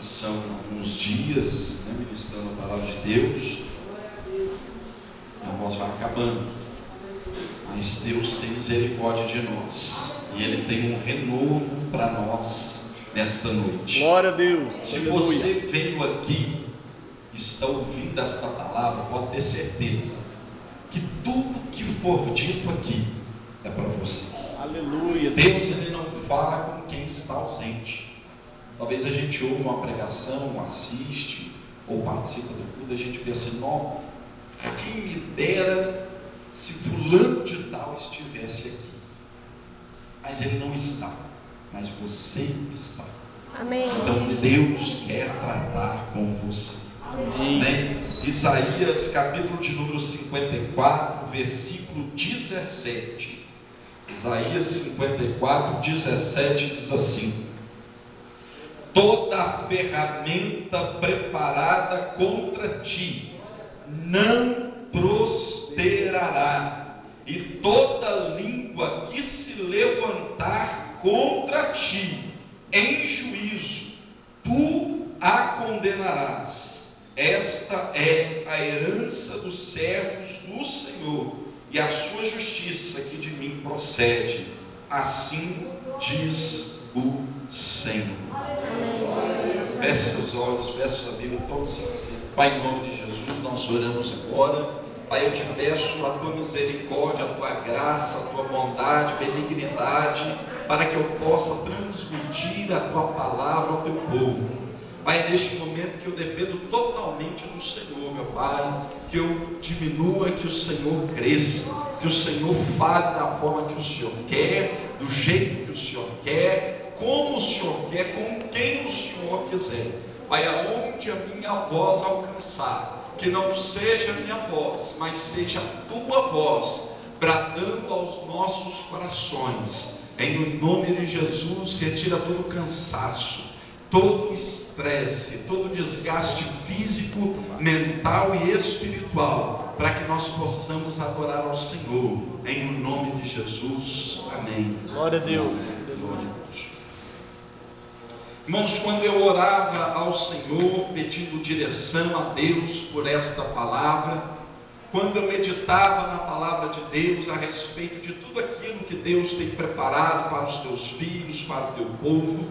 São alguns dias, ministrando a palavra de Deus. A voz vai acabando, mas Deus tem misericórdia de nós, e Ele tem um renovo para nós nesta noite. Glória a Deus. Se Aleluia. você veio aqui, está ouvindo esta palavra, pode ter certeza que tudo que for dito aqui é para você. Aleluia. Deus, Ele não fala com quem está ausente. Talvez a gente ouve uma pregação, assiste ou participa do culto, a gente pensa, não, quem me dera se fulano de tal estivesse aqui. Mas ele não está, mas você está. Amém. Então Deus quer tratar com você. Amém. Isaías capítulo de número 54, versículo 17. Isaías 54, 17 diz assim: toda ferramenta preparada contra ti não prosperará, e toda língua que se levantar contra ti em juízo, tu a condenarás. Esta é a herança dos servos do Senhor, e a sua justiça que de mim procede. Assim diz o Senhor. Feche seus olhos, feche sua Bíblia, todos assim. Pai, em nome de Jesus, nós oramos agora. Pai, eu te peço a tua misericórdia, a tua graça, a tua bondade, benignidade, para que eu possa transmitir a tua palavra ao teu povo. Pai, neste momento que eu dependo totalmente do Senhor, meu Pai, que eu diminua, que o Senhor cresça, que o Senhor fale da forma que o Senhor quer, do jeito que o Senhor quer, como o Senhor quer, com quem o Senhor quiser. Pai, aonde a minha voz alcançar, que não seja a minha voz, mas seja a tua voz, bradando aos nossos corações. Em nome de Jesus, retira todo cansaço, todo estresse, todo desgaste físico, mental e espiritual, para que nós possamos adorar ao Senhor. Em nome de Jesus. Amém. Glória a Deus. Glória a Deus. Irmãos, quando eu orava ao Senhor, pedindo direção a Deus por esta palavra, quando eu meditava na palavra de Deus a respeito de tudo aquilo que Deus tem preparado para os teus filhos, para o teu povo,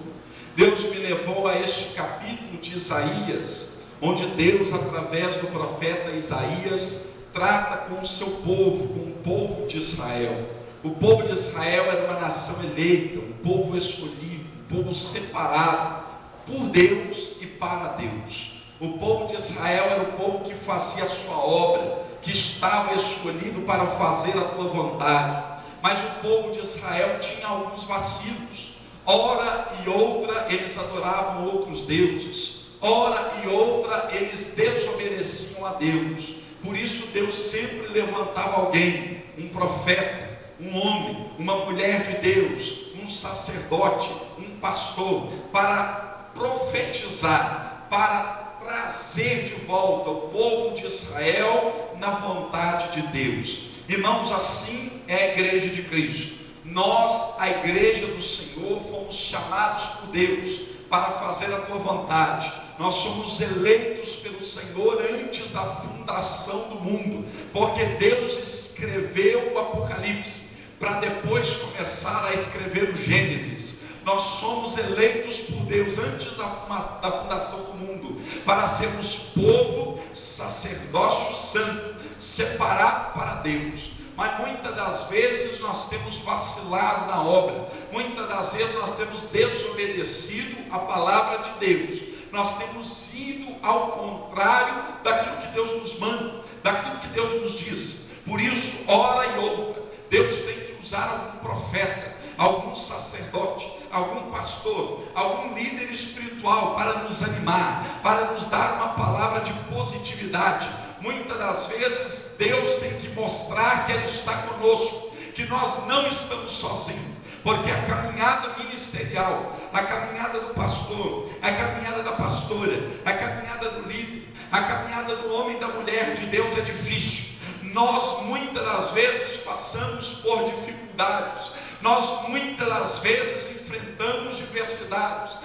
Deus me levou a este capítulo de Isaías, onde Deus, através do profeta Isaías, trata com o seu povo, com o povo de Israel. O povo de Israel era uma nação eleita, um povo escolhido, povo separado por Deus e para Deus. O povo de Israel era o povo que fazia a sua obra, que estava escolhido para fazer a tua vontade. Mas o povo de Israel tinha alguns vacilos. Ora e outra eles adoravam outros deuses, ora e outra eles desobedeciam a Deus. Por isso Deus sempre levantava alguém, um profeta, um homem, uma mulher de Deus, um sacerdote, um pastor, para profetizar, para trazer de volta o povo de Israel na vontade de Deus. Irmãos, assim é a igreja de Cristo. Nós, a igreja do Senhor, fomos chamados por Deus para fazer a tua vontade. Nós somos eleitos pelo Senhor antes da fundação do mundo, porque Deus escreveu o Apocalipse para depois começar a escrever o Gênesis. Nós somos eleitos por Deus antes da fundação do mundo, para sermos povo, sacerdócio santo, separado para Deus. Mas muitas das vezes nós temos vacilado na obra, muitas das vezes nós temos desobedecido a palavra de Deus, nós temos ido ao contrário daquilo que Deus nos manda, daquilo que Deus nos diz. Por isso, hora e outra, Deus tem que usar algum profeta, algum sacerdote, algum pastor, algum líder espiritual para nos animar, para nos dar uma palavra de positividade. Muitas das vezes Deus tem que mostrar que Ele está conosco, que nós não estamos sozinhos, porque a caminhada ministerial, a caminhada do pastor, a caminhada da pastora, a caminhada do líder, a caminhada do homem e da mulher de Deus é difícil. Nós muitas das vezes passamos por dificuldades, nós muitas das vezes enfrentamos diversidades.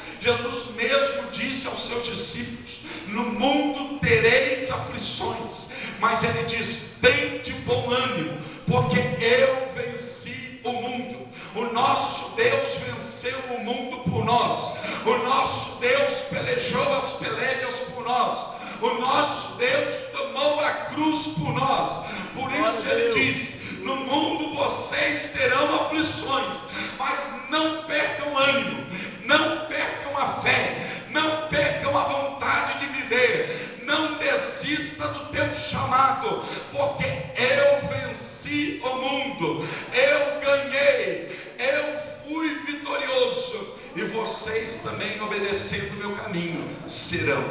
seus discípulos: no mundo tereis aflições, mas ele diz: tem de bom ânimo, porque eu venci o mundo. O nosso Deus venceu o mundo por nós. O nosso Deus pelejou as pelejas por nós. O nosso Deus tomou a cruz por nós. Por isso ele diz: no mundo vocês terão aflições, mas não percam ânimo, não percam a fé, não percam a vontade de viver, não desista do teu chamado, porque eu venci o mundo, eu ganhei, eu fui vitorioso, e vocês também, obedecendo o meu caminho, serão.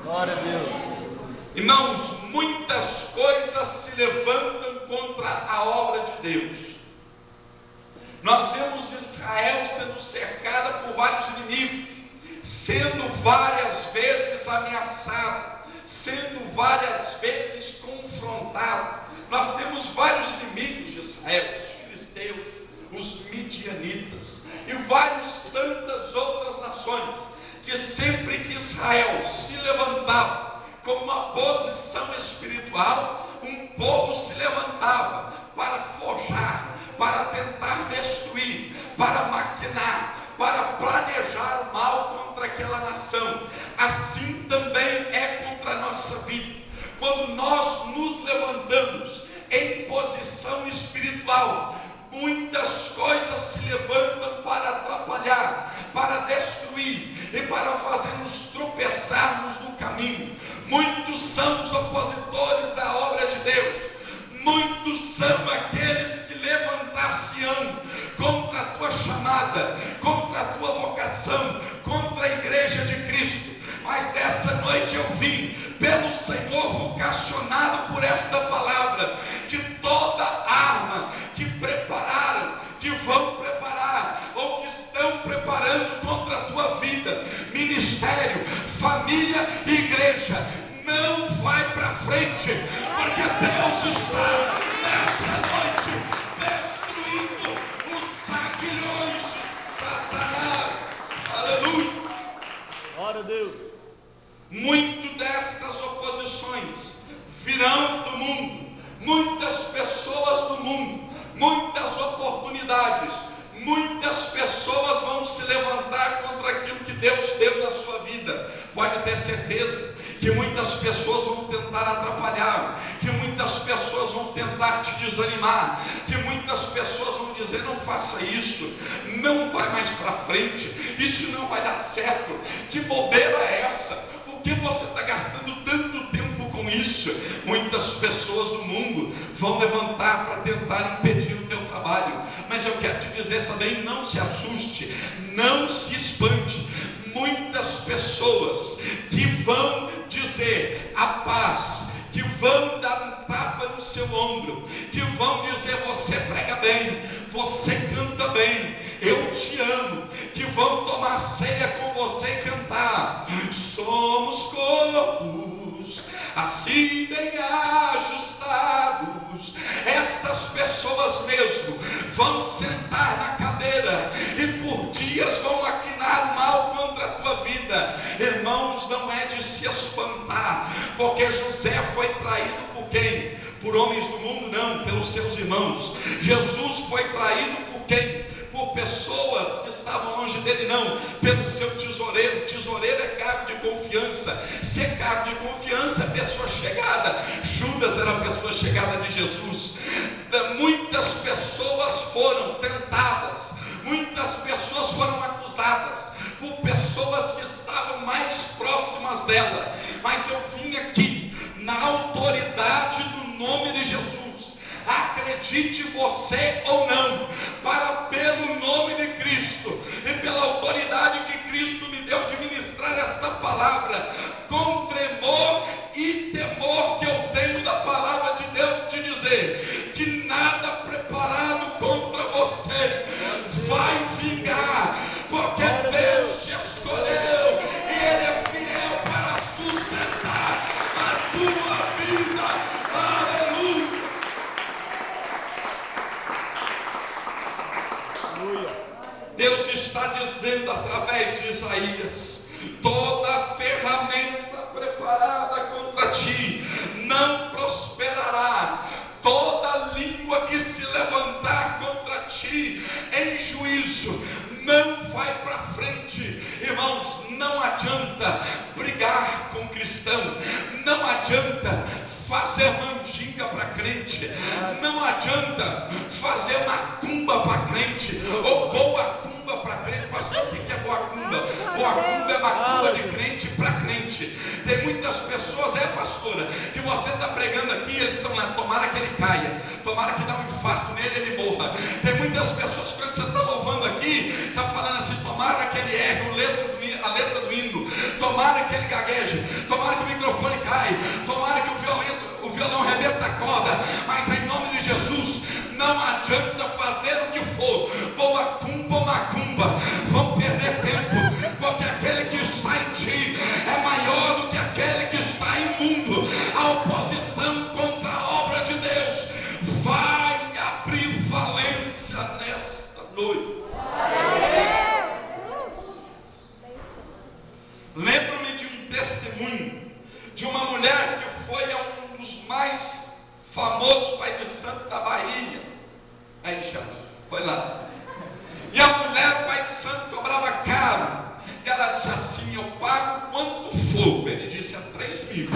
Glória a Deus. Irmãos, muitas coisas se levantam contra a obra de Deus. Nós vemos Israel sendo cercada por vários inimigos, sendo várias vezes ameaçado, sendo várias vezes confrontado. Nós temos vários inimigos de Israel: os filisteus, os midianitas e várias tantas outras nações, que sempre que Israel se levantava com uma posição espiritual, um povo se levantava para forjar, para tentar destruir, para maquinar, para planejar o mal contra aquela nação. Assim também é contra a nossa vida. Quando nós nos levantamos em posição espiritual, muitas coisas se levantam para atrapalhar, para destruir e para fazer-nos tropeçarmos no caminho. Muitos são os opositores da obra de Deus, muitos são aqueles que levantar-se-ão contra a tua chamada, contra a tua vocação, contra a igreja de Cristo. Mas dessa noite eu vim, pelo Senhor vocacionado por esta palavra, que toda arma que prepararam, que vão preparar, ou que estão preparando contra a tua vida, ministério, família e igreja, não vai para frente, porque Deus está nesta noite destruindo os aguilhões de Satanás. Aleluia. Glória a Deus. Muito destas oposições virão do mundo, muitas pessoas do mundo, muitas oportunidades, muitas pessoas vão se levantar contra aquilo que Deus deu na sua vida. Pode ter certeza que muitas pessoas vão tentar atrapalhar, que muitas pessoas vão tentar te desanimar, que muitas pessoas vão dizer: não faça isso, não vai mais para frente, isso não vai dar certo, que bobeira é essa? Por que você está gastando tanto tempo com isso? Muitas pessoas do mundo vão levantar para tentar impedir o teu trabalho. Mas eu quero te dizer também: não se assuste, não se espante. Muitas pessoas que vão dizer a paz, que vão dar um tapa no seu ombro, que vão dizer: você prega bem, você canta bem, eu te amo, que vão tomar ceia com você e cantar: somos corpos assim bem ajustados. Estas pessoas mesmo vão sentar na cadeira e por dias vão maquinar mal contra a tua vida. Irmãos, não é de se espantar, porque José foi traído por quem? Por homens do mundo? Não, pelos seus irmãos. Jesus foi traído por quem? Por pessoas que estavam longe dele? Não, pelo seu tesoureiro. Tesoureiro é cargo de confiança. Se é cargo de confiança, é pessoa chegada. Judas era a pessoa chegada de Jesus. Muitas pessoas foram tentadas, muitas pessoas foram acusadas por pessoas que estavam mais próximas dela. Mas eu vim aqui na autoridade do nome de Jesus, acredite você ou não, para pelo nome de Cristo e pela autoridade que Cristo me deu de ministrar esta palavra, com tremor e temor que eu tenho da palavra de Deus, te dizer que nada preparado contra você vai vingar, porque Deus te escolheu e Ele é fiel para sustentar a tua vida. Aleluia. Deus está dizendo através de Isaías: toda a adianta brigar com o cristão, não adianta fazer mandinga para crente, não adianta fazer macumba para crente, ou boa cumba para crente. Pastor, o que é boa cumba? Boa cumba é macumba de crente para crente. Tem muitas pessoas, pastora, que você está pregando aqui, eles estão lá, tomara que ele caia, tomara que dá um infarto nele e ele morra. Tem muitas pessoas, quando você está louvando aqui, está falando assim, tomara que ele erre a letra do hino, tomara que ele gagueje, tomara que o microfone caia, tomara que o violão rebenta a corda, mas em nome de Jesus, não adianta fazer o que for, boa cumba ou macumba, vão perder tempo, porque aquele que está em ti é maior do que aquele que está imundo. A oposição contra a obra de Deus vai abrir falência nesta noite. Lembro-me de um testemunho de uma mulher que foi a um dos mais famosos Pai de Santo da Bahia. Aí já foi lá. E a mulher, o Pai de Santo, cobrava caro. E ela disse assim: eu pago quanto for. Ele disse: a 3.000.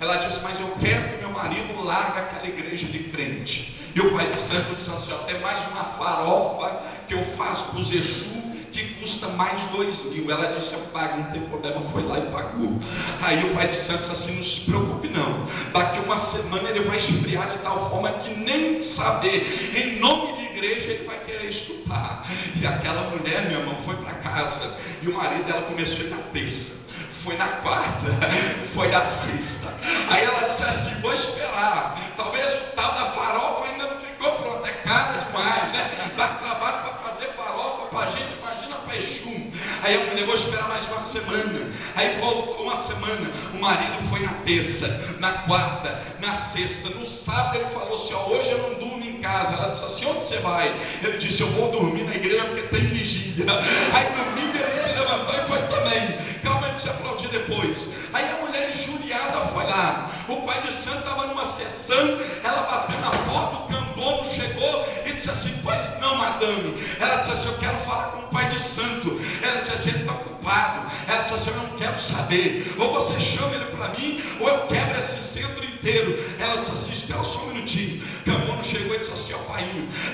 Ela disse: mas eu quero que meu marido largue aquela igreja de crente. E o Pai de Santo disse assim: tem mais uma farofa que eu faço para os Exu, que custa mais 2.000. Ela disse: eu pago, não tem problema. Foi lá e pagou. Aí o Pai de Santo disse assim: não se preocupe não, daqui uma semana ele vai esfriar de tal forma que nem saber, em nome de igreja, ele vai querer estudar. E aquela mulher, meu irmão, foi para casa, e o marido dela começou a ir na terça, foi na quarta, foi na sexta. Aí ela disse assim: vou esperar, talvez o tal da farofa ainda não ficou pronta, é cara demais, né? Dá trabalho para fazer farofa para a gente, imagina para Exu. Aí a mulher: vou esperar mais uma semana. Aí voltou uma semana, o marido foi na terça, na quarta, na sexta, no sábado ele falou assim: ó, hoje eu não durmo em casa. Ela disse assim: onde você vai? Ele disse: eu vou dormir na igreja porque tem vigília. Aí domingo ele se levantou e foi também. Calma, ele se aplaudir depois. Aí a mulher injuriada foi lá. O Pai de Santo estava numa sessão, ela bateu na porta, o candono chegou e disse assim: pois não, madame. Ela disse assim: eu quero falar com o Pai de Santo. Ela disse assim: ele está ocupado. Ela disse assim: eu não quero saber, ou você chama ele para mim, ou eu quebro esse centro inteiro. Ela disse assim: espera só um minutinho. O candono chegou e disse assim: ó, pai,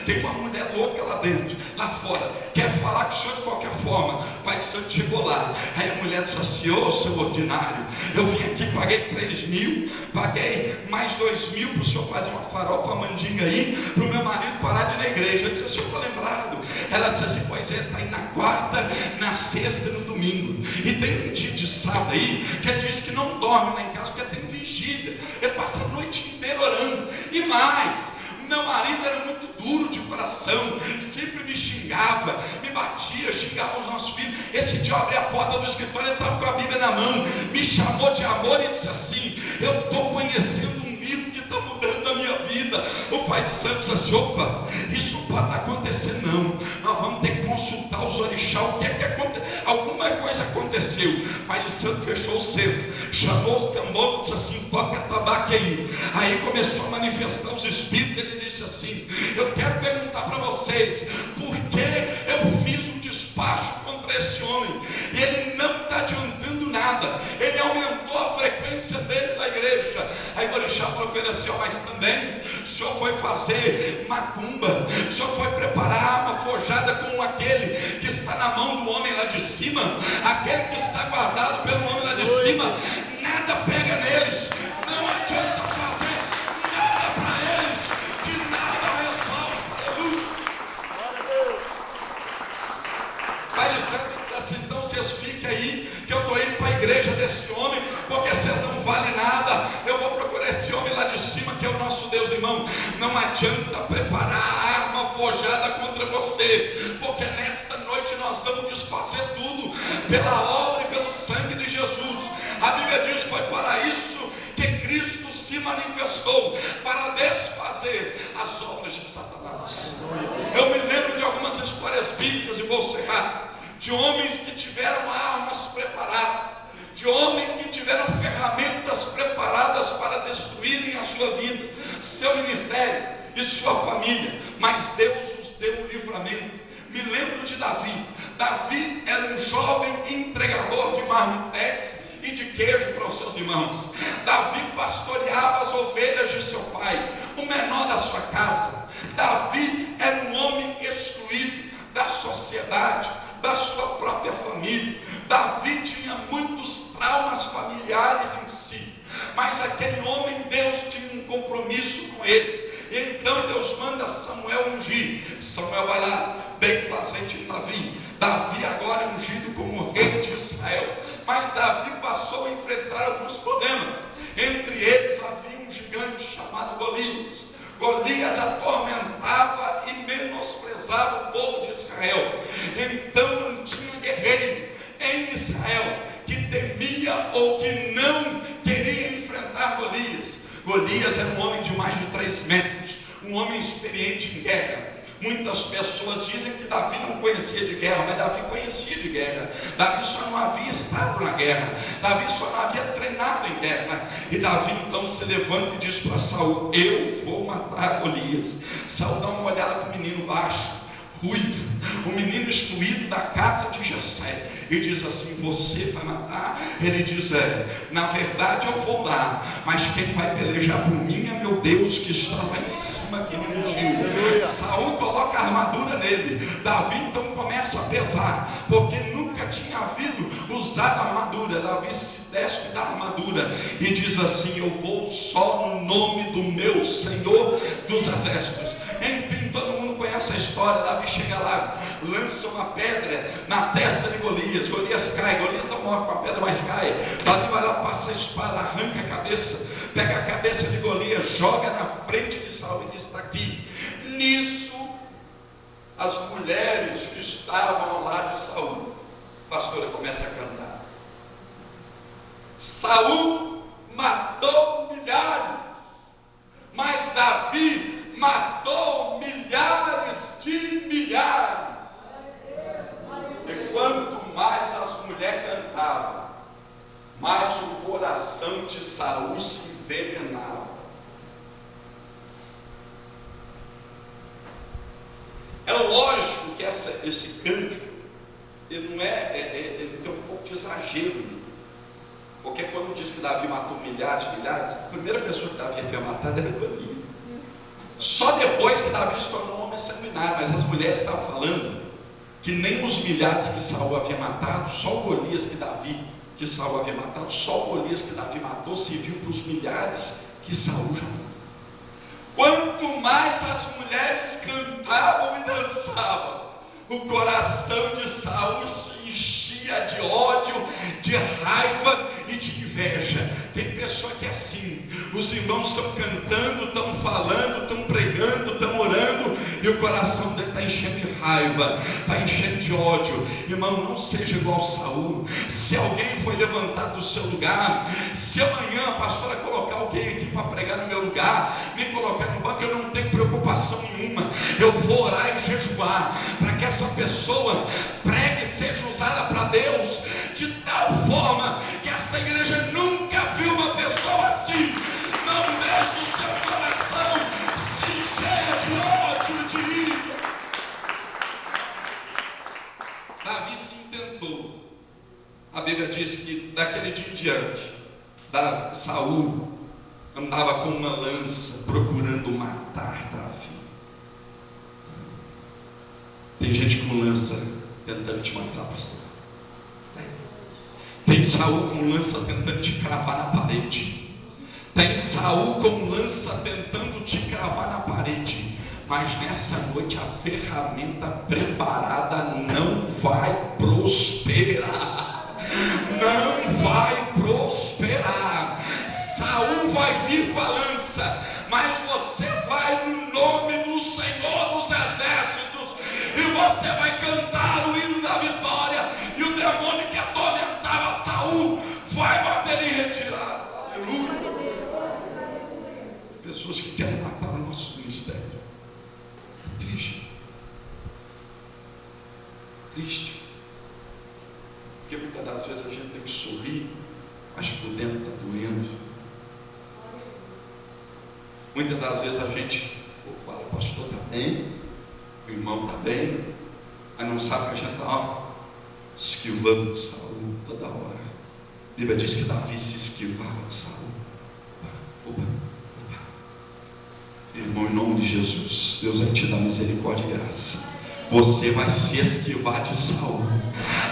tem uma mulher louca lá dentro, lá fora, quer falar com o senhor de qualquer forma. O Pai de Santo chegou lá. Aí a mulher disse assim: ô seu ordinário, eu vim aqui, paguei 3.000, paguei mais 2.000 para o senhor fazer uma farofa mandinga aí, para o meu marido parar de ir na igreja. Eu disse: o senhor está lembrado? Ela disse assim: pois é, está aí na quarta, na sexta e no domingo. E tem um dia de sábado aí que ele diz que não dorme lá em casa porque tem vigília. Ele passa a noite inteira orando. E mais, meu marido era muito duro de coração, sempre me xingava, me batia, xingava os nossos filhos. Esse dia eu abri a porta do escritório, ele estava com a Bíblia na mão, me chamou de amor e disse assim: eu estou conhecendo um livro que está mudando a minha vida. O Pai de Santo disse assim: opa, isso não pode acontecer não, nós vamos ter que consultar os orixás, o que é que aconteceu? Alguma coisa aconteceu. O Pai de Santo fechou o centro, chamou os tambores e disse assim: toca tabaco aí. Aí começou a manifestar os espíritos. Ele disse assim: eu quero perguntar para vocês, por que eu fiz um despacho contra esse homem e ele não está adiantando nada, ele aumentou a frequência dele na igreja. Aí o orixá falou com ele assim: ó, mas também o senhor foi fazer macumba, o senhor foi preparar arma forjada com aquele que está na mão do homem lá de cima, aquele que está guardado pelo homem lá de cima, nada pega neles, não adianta fazer nada para eles, que nada resolve. Aleluia. Pai de Santo disse assim: então vocês fiquem aí, que eu estou indo para a igreja desse homem, porque vocês não valem nada. Eu vou procurar esse homem lá de cima, que é o nosso Deus. Irmão, não adianta preparar a arma forjada contra você, porque nesta noite nós vamos desfazer tudo pela obra e pelo sangue de Jesus. A Bíblia diz: foi para isso que Cristo se manifestou, para desfazer as obras de Satanás. Eu me lembro de algumas histórias bíblicas, e vou encerrar, de homens que tiveram armas preparadas, de homens que tiveram ferramentas preparadas para destruírem a sua vida, seu ministério e sua família, mas Deus os deu o livramento. Me lembro de Davi. Davi era um jovem entregador de marmitex. queijo para os seus irmãos. Davi pastoreava as ovelhas de seu pai, o menor da sua casa. Davi era um homem excluído da sociedade, da sua própria família. Davi tinha muitos traumas familiares em si, mas aquele homem, Deus tinha um compromisso com ele. Então Deus manda Samuel ungir. Samuel vai lá, bem presente em Davi. Davi agora é ungido como rei de Israel. Mas Davi passou a enfrentar alguns problemas. Entre eles havia um gigante chamado Golias. Golias atormentava e menosprezava o povo de Israel. Então não tinha guerreiro em Israel que temia ou que não queria enfrentar Golias. Golias era um homem de mais de 3 metros, um homem experiente em guerra. Muitas pessoas dizem que Davi não conhecia de guerra, mas Davi conhecia de guerra. Davi só não havia estado na guerra, Davi só não havia treinado em guerra. E Davi então se levanta e diz para Saul: eu vou matar Golias. Saul dá uma olhada para o menino baixo, ruivo, o menino excluído da casa de Jessé, e diz assim: você vai matar? Ele diz: na verdade eu vou lá, mas quem vai pelejar por mim é meu Deus que está lá em cima, que me ungiu. Saul coloca a armadura nele. Davi então começa a pesar, porque nunca tinha havido usado a armadura. Davi se despe da armadura e diz assim: eu vou só no nome do meu Senhor dos Exércitos. Enfim, todo mundo conhece a história. Davi chega lá, lança uma pedra na testa de Golias. Golias cai, Golias não morre com a pedra, mas cai. Davi vai lá, passa a espada, arranca a cabeça, pega a cabeça de Golias, joga na frente de Saul e diz: está aqui. Nisso, as mulheres que estavam ao lado de Saul, a pastora começa a cantar: Saul matou milhares, mas Davi matou milhares de milhares. E quanto mais as mulheres cantavam, mais o coração de Saul se envenenava. É lógico que esse cântico, ele não ele tem um pouco de exagero, porque quando diz que Davi matou milhares de milhares, a primeira pessoa que Davi havia matado era Golias. Só depois que Davi se tornou um homem sanguinário, mas as mulheres estavam falando que nem os milhares que Saul havia matado, só o Golias que Saul havia matado, só o Golias que Davi matou serviu para os milhares que Saul já matou. Quanto mais as mulheres cantavam e dançavam, o coração de Saul se enchia de ódio, de raiva e de inveja. Tem pessoa que é assim: os irmãos estão cantando, estão falando, estão pregando, estão orando, e o coração dele está enchendo de raiva, está enchendo de ódio. Irmão, não seja igual Saul. Se alguém foi levantado do seu lugar, se amanhã a pastora colocar alguém aqui para pregar no meu lugar, me colocar no banco, eu não tenho preocupação nenhuma. Eu vou orar e jejuar para que essa pessoa pregue e seja usada para Deus, de tal forma que esta igreja nunca viu uma pessoa assim. Não deixe o seu coração se encher de ódio, de ira. Davi se intentou. A Bíblia diz que daquele dia em diante, Saul andava com uma lança procurando matar Davi. Tem gente com lança tentando te matar, pastor. Tem Saul com lança tentando te cravar na parede. Tem Saul com lança tentando te cravar na parede. Mas nessa noite a ferramenta preparada não vai prosperar. Não vai prosperar. Saul vai vir com a lança, mas você vai no nome do Senhor dos Exércitos, e você vai cantar o hino da vitória, e o demônio que atormentava Saul vai bater em retirada. Aleluia. Pessoas que querem matar o nosso ministério. Triste. Triste. Porque muitas das vezes a gente tem que sorrir, mas por dentro está doendo. Muitas das vezes a gente fala: o pastor está bem, o irmão está bem, mas não sabe que a gente está esquivando de Saul toda hora, Bíblia diz que Davi se esquivava de Saul. Opa. Irmão, em nome de Jesus, Deus vai te dar misericórdia e graça. Você vai se esquivar de Saul.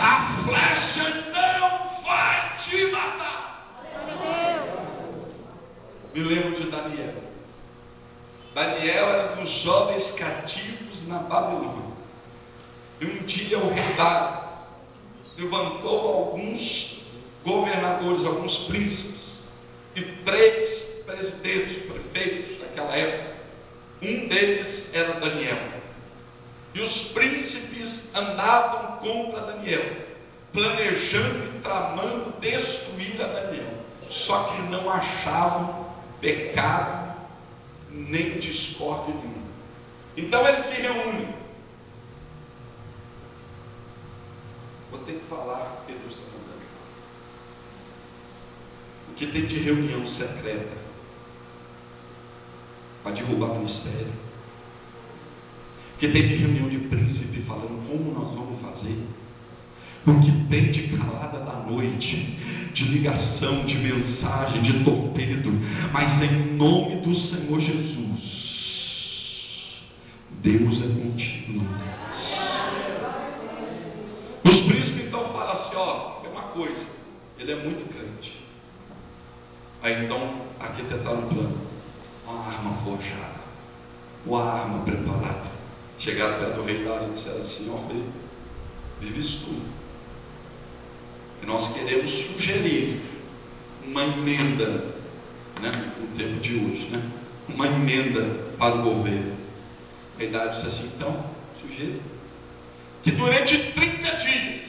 A flecha não vai te matar. Me lembro de Daniel. Daniel era um dos jovens cativos na Babilônia. E um dia o rei Dário levantou alguns governadores, alguns príncipes e 3 presidentes, prefeitos daquela época. Um deles era Daniel. E os príncipes andavam contra Daniel, planejando e tramando destruir a Daniel. Só que não achavam pecado nem discórdia nenhuma. Então eles se reúnem. Vou ter que falar, porque Deus está mandando. O que tem de reunião secreta para derrubar o ministério? O que tem de reunião de príncipe falando como nós vamos fazer? O que tem de calada da noite, de ligação, de mensagem, de torpedo, mas em nome do Senhor Jesus, Deus é contigo. Os príncipes então falam assim, ó, é uma coisa, ele é muito crente. Aí então arquitetaram um plano, uma arma forjada, uma arma preparada. Chegaram perto do rei Dário e disseram assim, ó rei, vives tu. E nós queremos sugerir uma emenda, né, no tempo de hoje, né? Uma emenda para o governo. A idade disse assim, então, sugere que durante 30 dias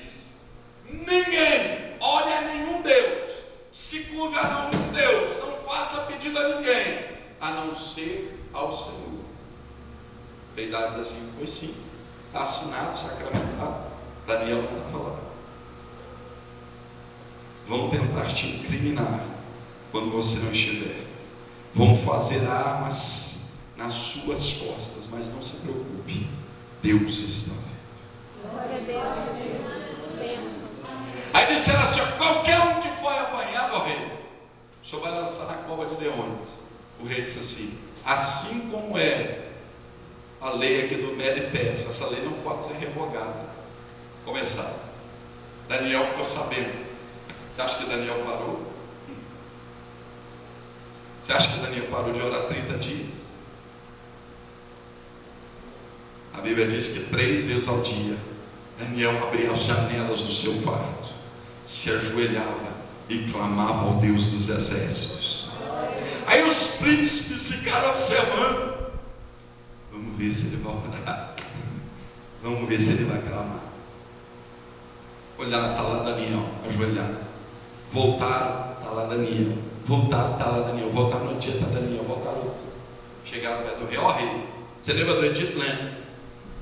ninguém olhe a nenhum Deus, se curve a nenhum Deus, não faça pedido a ninguém, a não ser ao Senhor. A idade diz assim, pois sim, está assinado, sacramentado. Daniel não estava lá. Vão tentar te incriminar quando você não estiver. Vão fazer armas nas suas costas, mas não se preocupe, Deus está vendo. Glória a Deus, Jesus. Aí disseram assim, qualquer um que for apanhado, ó rei, o senhor vai lançar na cova de leões. O rei disse assim como é a lei aqui do Mede Pés, essa lei não pode ser revogada. Começar. Daniel ficou sabendo. Você acha que Daniel parou? Você acha que Daniel parou de orar 30 dias? A Bíblia diz que 3 vezes ao dia Daniel abria as janelas do seu quarto, se ajoelhava e clamava ao Deus dos exércitos. Aí os príncipes ficaram observando. Vamos ver se ele vai orar. Vamos ver se ele vai clamar. Olharam, está lá Daniel, ajoelhado. Voltaram, está lá Daniel. Voltaram, está lá Daniel. Voltaram no dia, está Daniel. Voltaram. Chegaram perto do rei. Ó rei, você lembra do Edito, né?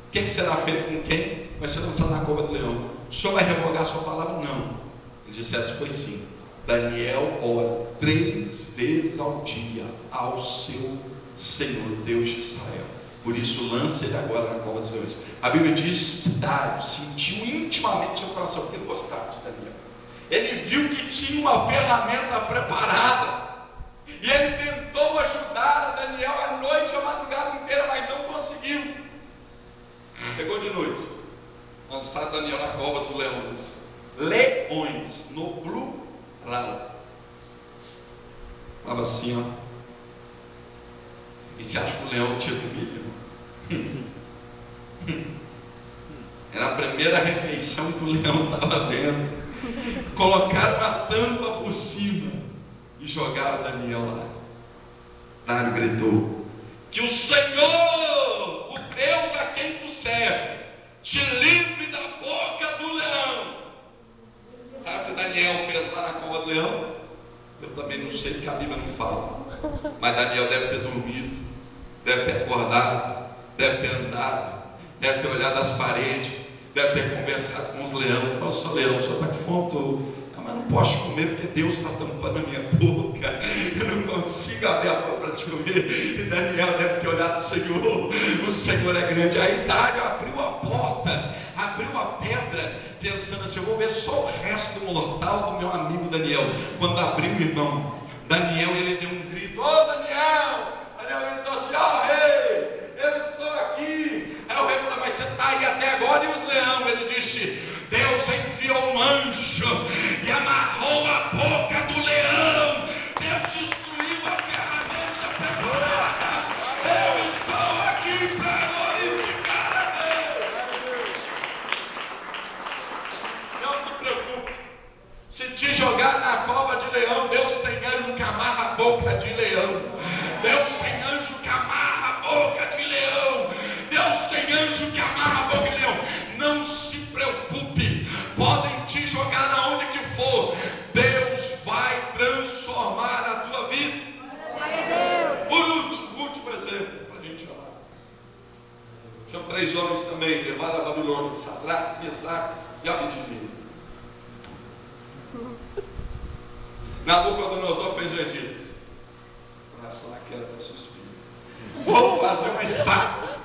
O que será feito com quem? Vai ser lançado na cova do leão. O senhor vai revogar a sua palavra? Não. Eles disseram, pois sim. Daniel ora 3 vezes ao dia ao seu Senhor, Deus de Israel. Por isso, lança ele agora na cova dos leões. A Bíblia diz que Dário sentiu intimamente o coração, porque ele gostava de Daniel. Ele viu que tinha uma ferramenta preparada. E ele tentou ajudar a Daniel a noite, a madrugada inteira, mas não conseguiu. Chegou de noite. Lançar Daniel na cova dos leões. Leões, no plural. Falava assim, ó. E você acha que o leão tinha comida? Era a primeira refeição que o leão estava vendo. Colocaram a tampa por cima e jogaram Daniel lá. Dário gritou: que o Senhor, o Deus a quem tu serve, te livre da boca do leão. Sabe o que Daniel fez lá na cova do leão? Eu também não sei, porque a Bíblia não fala. Mas Daniel deve ter dormido, deve ter acordado, deve ter andado, deve ter olhado as paredes, deve ter conversado com os leões. Falou: só leão, o senhor está com fome? Mas não posso comer porque Deus está tampando a minha boca. Eu não consigo abrir a boca para te comer. E Daniel deve ter olhado: Senhor, o Senhor é grande. Aí Dário abriu a porta, abriu a pedra, pensando assim: disse: eu vou ver só o resto mortal do meu amigo Daniel. Quando abriu, irmão, Daniel, ele deu um grito: ô Daniel! Daniel gritou assim: ó rei, eu estou aqui. Aí o rei falou: mas você está aí até agora e os leões? Ele disse: Deus enviou um anjo e amarrou a boca do leão. Deus destruiu a ferramenta preparada. Eu estou aqui para glorificar a Deus. Não se preocupe. Se te jogar na cova de leão, Deus tem anjo que amarra a boca de leão. Deus tem anjo que amarra a boca de leão. Deus tem anjo que amarra a boca de leão. Não se preocupe. Podem te jogar aonde que for. Deus vai transformar a tua vida. Por último exemplo, para a gente falar. Tinham 3 homens também levados a Babilônia: Sadraque, Mesaque e Abednego. Nabucodonosor fez o edito. O coração naquela da suspiro. Vou fazer uma estátua.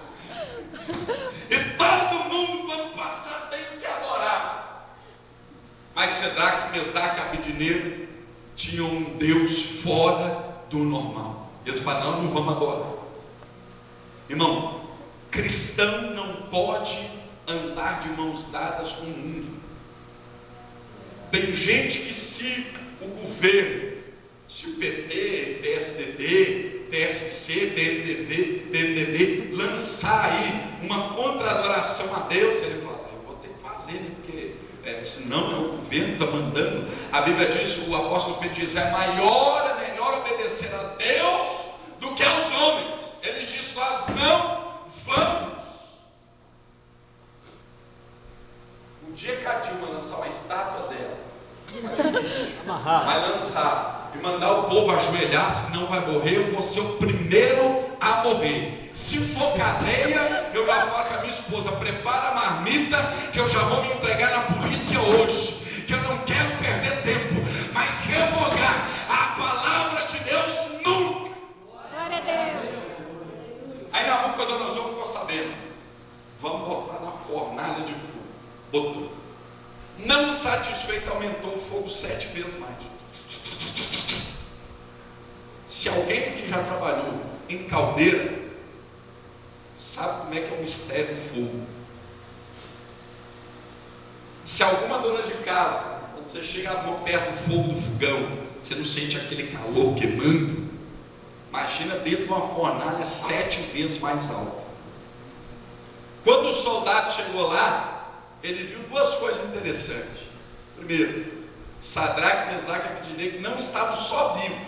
E todo mundo, quando passar, tem que adorar. Mas Sadraque, Mesaque e Abednego tinham um Deus fora do normal. Eles falaram: não vamos adorar. Irmão, cristão não pode andar de mãos dadas com o mundo. Tem gente que, se o governo, se o PT, PSDB, TSC, PMDB lançar aí uma contra-adoração a Deus, ele fala: eu vou ter que fazer, né? Porque senão o governo está mandando. A Bíblia diz, o apóstolo Pedro diz: é melhor obedecer a Deus do que aos homens. Ele diz: nós não vamos. O dia que a Dilma lançar uma estátua dela, vai lançar e mandar o povo ajoelhar, senão vai morrer, eu vou ser o primeiro a morrer. Se for cadeia, eu já falo com a minha esposa: prepara a marmita, que eu já vou me entregar na polícia hoje, que eu não quero perder tempo. Mas revogar a palavra de Deus nunca. Glória a Deus. Aí Nabucodonosor ficou sabendo: vamos botar na fornalha de fogo. Botou. Não satisfeito, aumentou o fogo 7 vezes mais. Se alguém que já trabalhou em caldeira sabe como é que é o mistério do fogo. Se alguma dona de casa, quando você chega perto do fogo do fogão, você não sente aquele calor queimando, imagina dentro de uma fornalha 7 vezes mais alta. Quando o soldado chegou lá, ele viu 2 coisas interessantes. Primeiro, Sadraque, Mesaque e Abednego não estavam só vivos,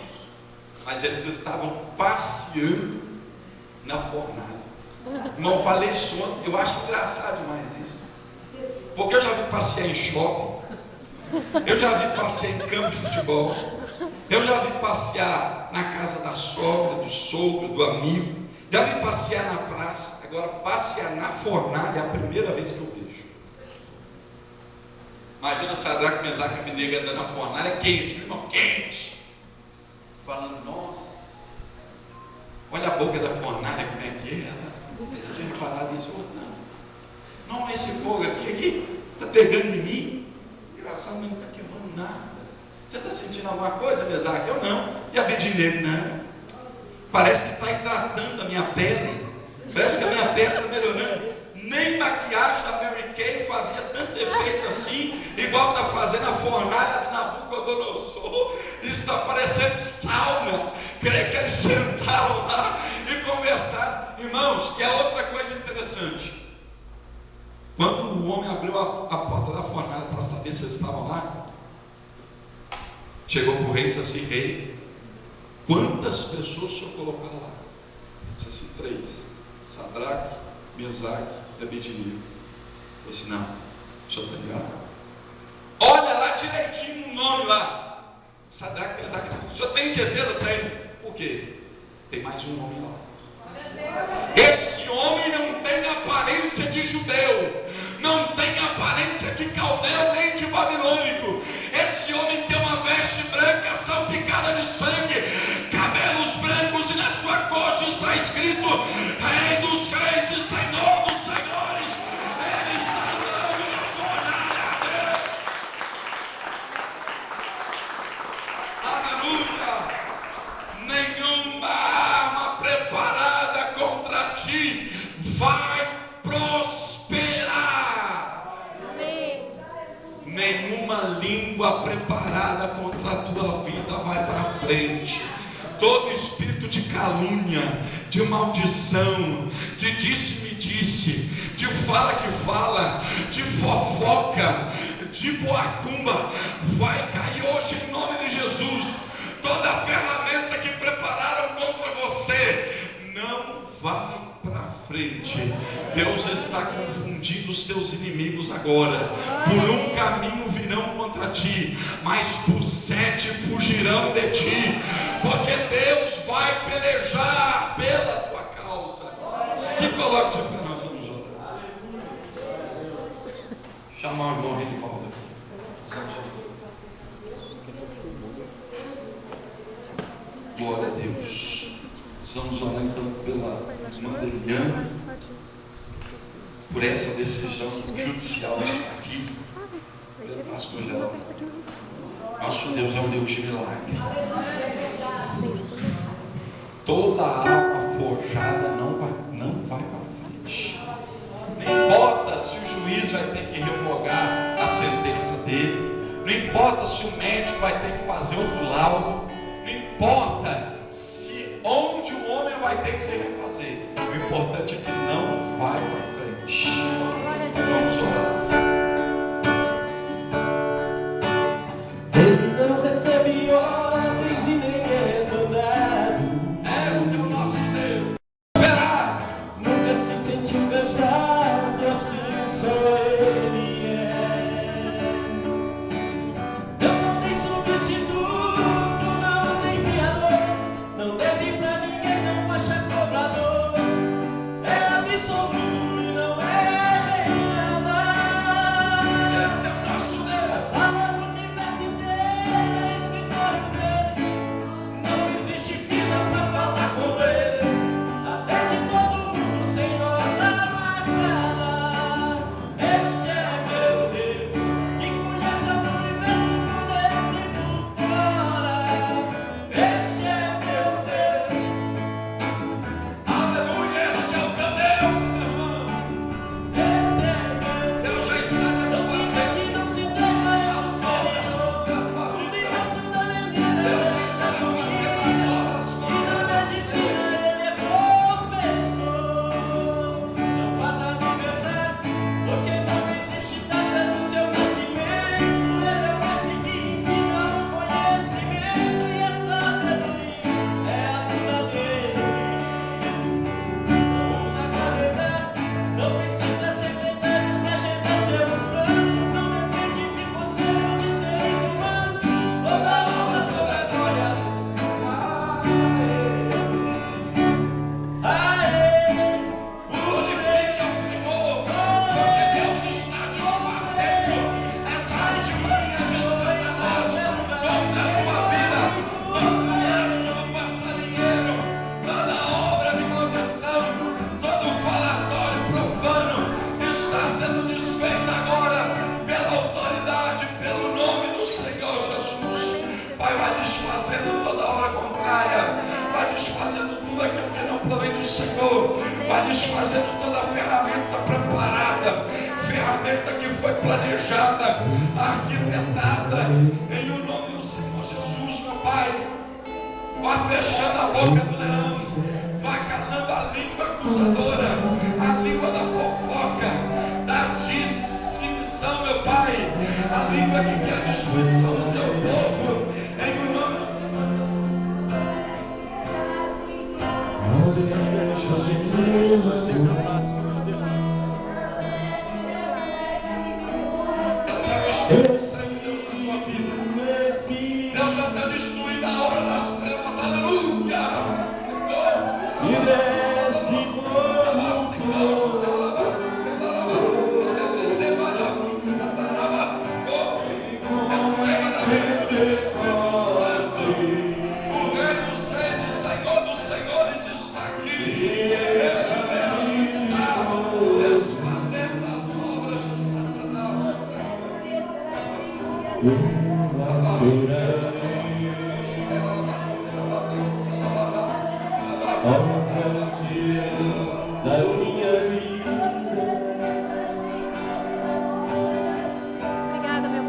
mas eles estavam passeando na fornalha. Não falei isso ontem, eu acho engraçado demais isso. Porque eu já vi passear em shopping, eu já vi passear em campo de futebol, eu já vi passear na casa da sogra, do sogro, do amigo, já vi passear na praça. Agora, passear na fornalha é a primeira vez que eu vejo. Imagina Sadraque, Mesaque e Abednego andando na fornalha quente, irmão, quente. Falando: nossa, olha a boca da fornalha, como é que é. Você tinha reparado isso? Não, esse fogo aqui está pegando em mim. Engraçado, não está queimando nada. Você está sentindo alguma coisa, Mesaque? Eu não. E Abednego? Não. Parece que está hidratando a minha pele. Parece que a minha pele está melhorando. Nem maquiagem da Mary Kay fazia tanto efeito assim, igual está fazendo a fornalha de Nabucodonosor. Isso está parecendo sauna. Creio que eles sentaram lá e conversaram. Irmãos, e a outra coisa interessante: quando o homem abriu a porta da fornalha para saber se eles estavam lá, chegou para o rei e disse assim: rei, quantas pessoas o senhor colocou lá? Ele disse assim: 3. Sadraque, Mesaque e Abednego. Eu disse: não, o senhor está enganado. Olha lá direitinho o nome lá: Sadraque, Mesaque. O senhor tem certeza? Tem. Por quê? Tem mais um homem lá. Esse homem não tem aparência de judeu, não tem aparência de caldeu nem de babilônico. Esse homem tem uma veste branca salpicada de sangue, cabelos brancos, e na sua coxa está escrito: Rei dos Reis e Senhor dos Senhores. Ele está andando na fornalha. Nenhuma língua preparada contra a tua vida vai para frente. Todo espírito de calúnia, de maldição, de disse-me-disse, de fala que fala, de fofoca, de boacumba, vai cair hoje em nome de Jesus. Toda a ferramenta que prepararam contra você não vai para frente. Deus está confundindo os teus inimigos agora. Por um caminho virão contra ti, mas por 7 fugirão de ti, porque Deus vai pelejar pela tua causa. Se coloque de pé, nós vamos orar. Chamar o irmão de volta. Glória a Deus. Estamos orando então pela irmã Deliane, por essa decisão judicial que está aqui, pelo pastor Geraldo. Nosso Deus é um Deus de milagre. Toda arma forjada não vai para frente. Não importa se o juiz vai ter que revogar a sentença dele, não importa se o médico vai ter que fazer outro laudo, não importa onde o homem vai ter que se refazer. O importante é que não vai para frente. Vamos orar. Ele não recebe ordens e nem é mandado. Esse é o nosso Deus. Esperar. Nunca se sentiu cansado, assim só Ele é. Deus não tem substituto, não tem criador, não deve pra ninguém, não acha cobrador. É absoluto e não é nem nada. Esse é o nosso Deus. A salva do universo inteiro é escritório dele. Não existe fila pra falar com ele. Até que todo mundo sem nossa marcada. Este é meu Deus, que conhece o universo por dentro e por fora. Este é meu Deus. Aleluia. Esse é o teu Deus, meu irmão. Este é meu Deus. Deus já está Não nos fica aqui, fazendo. não se entrega, é o Senhor. O Deus da menina, Deus é ensina a a fazer as e coisas. na medicina ele é professor. Não faça aniversário, porque não existe data no seu nascimento. Ele é o mestre que ensina o conhecimento e a sabedoria é a cura dele. Não usa calendário, não precisa secretários pra agendar seu plano. Não depende de você ou de seres humanos. Toda honra, toda glória a Aê! Glorifica o Senhor, porque Deus está desfazendo essa artimanha de Satanás contra a tua vida, contra o passarinheiro, toda obra de maldição, todo falatório profano está sendo desfeito agora pela autoridade, pelo nome do Senhor Jesus. Pai, vai desfazendo toda obra contrária, vai desfazendo tudo aquilo que não provém do Senhor, vai desfazendo toda a ferramenta preparada, ferramenta que foi planejada, arquitetada, em o nome do Senhor Jesus, meu Pai. Vai fechando a boca do leão, vai calando a língua acusadora, a língua da fofoca, da dissensão, meu Pai, a língua que quer a destruição do teu povo, em o nome do Senhor Esse é o Espírito Santo de Deus na tua vida. Deus já está destruindo a obra das trevas, aleluia! E desce como flor. O Rei dos Reis e Senhor dos Senhores está aqui. Ele está desfazendo as obras de Satanás. Da minha vida. Obrigada, meu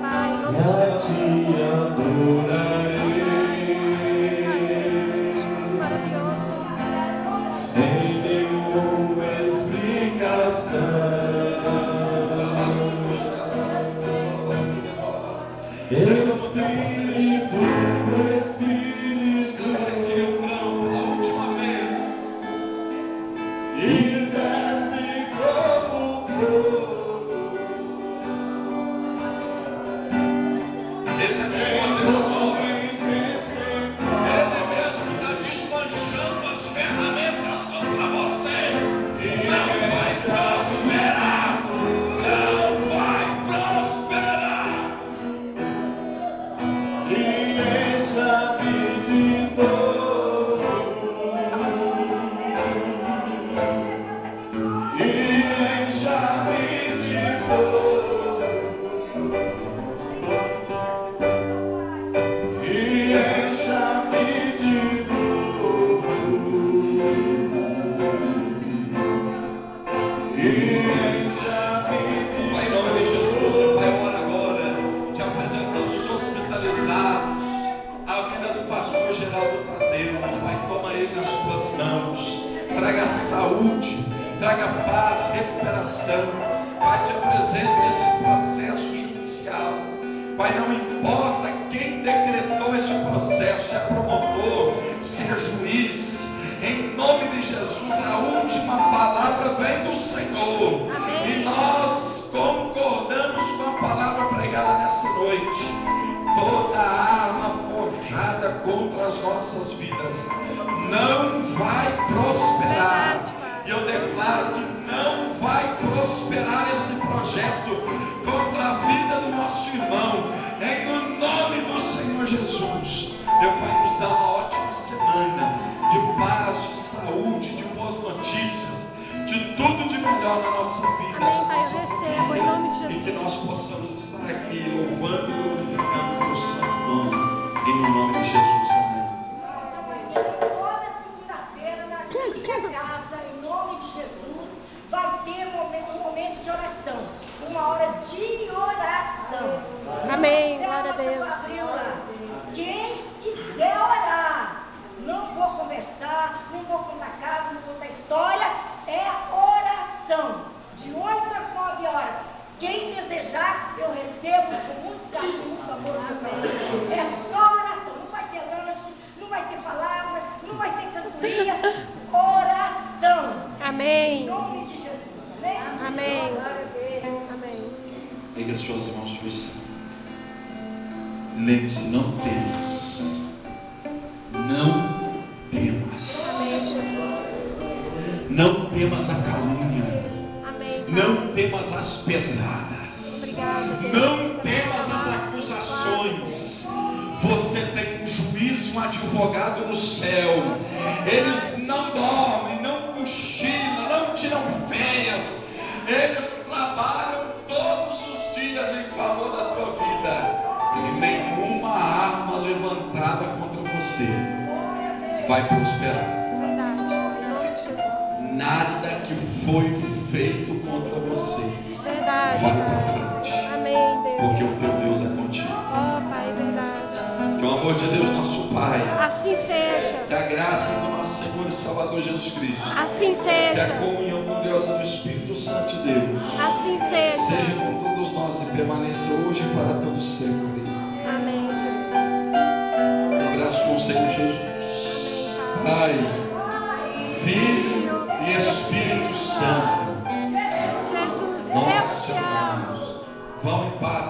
Vão em paz.